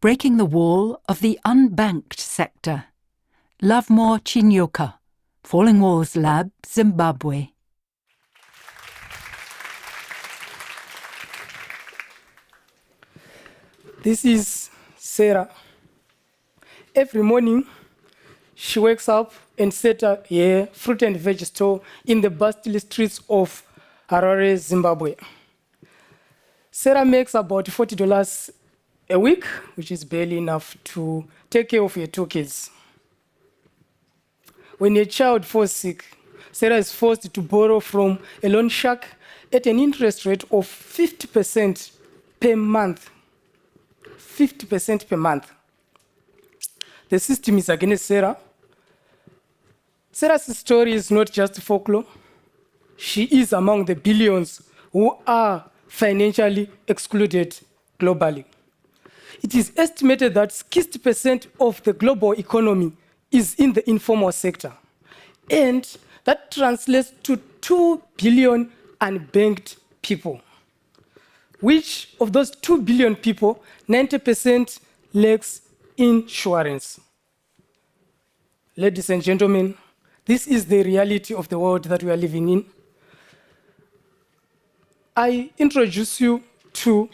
breaking the wall of the unbanked sector. Lovemore Chinyoka, Falling Walls Lab, Zimbabwe. This is Sarah. Every morning, she wakes up and sets up a fruit and veg store in the bustling streets of Harare, Zimbabwe. Sarah makes about $40 a week, which is barely enough to take care of her 2 kids. When a child falls sick, Sarah is forced to borrow from a loan shark at an interest rate of 50% per month. 50% per month. The system is against Sarah. Sarah's story is not just folklore. She is among the billions who are financially excluded globally. It is estimated that 60% of the global economy is in the informal sector, and that translates to 2 billion unbanked people. Which of those 2 billion people, 90% lacks insurance. Ladies and gentlemen, this is the reality of the world that we are living in. I introduce you to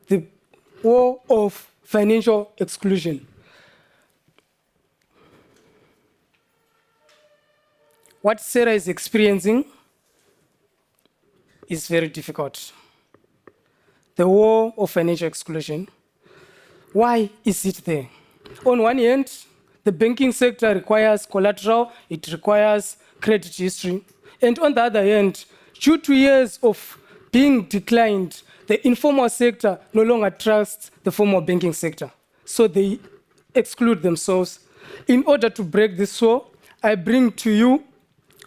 the war of financial exclusion. What Sarah is experiencing is very difficult. The war of financial exclusion. Why is it there? On one hand, the banking sector requires collateral, it requires credit history. And on the other hand, due to years of being declined, the informal sector no longer trusts the formal banking sector. So they exclude themselves. In order to break this war, I bring to you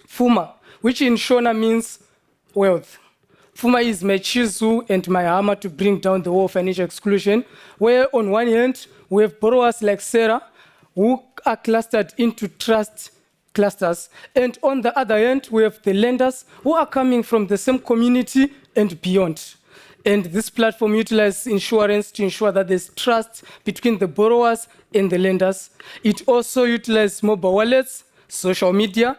Fuma, which in Shona means wealth. Fuma is my chisel and my hammer to bring down the wall of financial exclusion, where on one hand, we have borrowers like Sarah, who are clustered into trust clusters, and on the other hand, we have the lenders who are coming from the same community and beyond. And this platform utilizes insurance to ensure that there's trust between the borrowers and the lenders. It also utilizes mobile wallets, social media,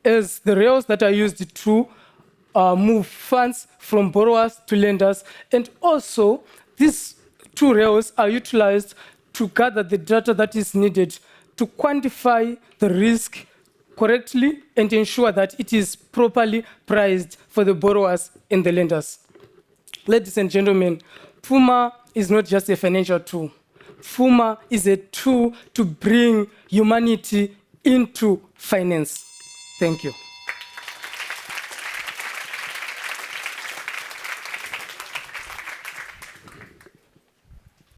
as the rails that are used to move funds from borrowers to lenders. And also, these 2 rails are utilized to gather the data that is needed to quantify the risk correctly and ensure that it is properly priced for the borrowers and the lenders. Ladies and gentlemen, Fuma is not just a financial tool. Fuma is a tool to bring humanity into finance. Thank you.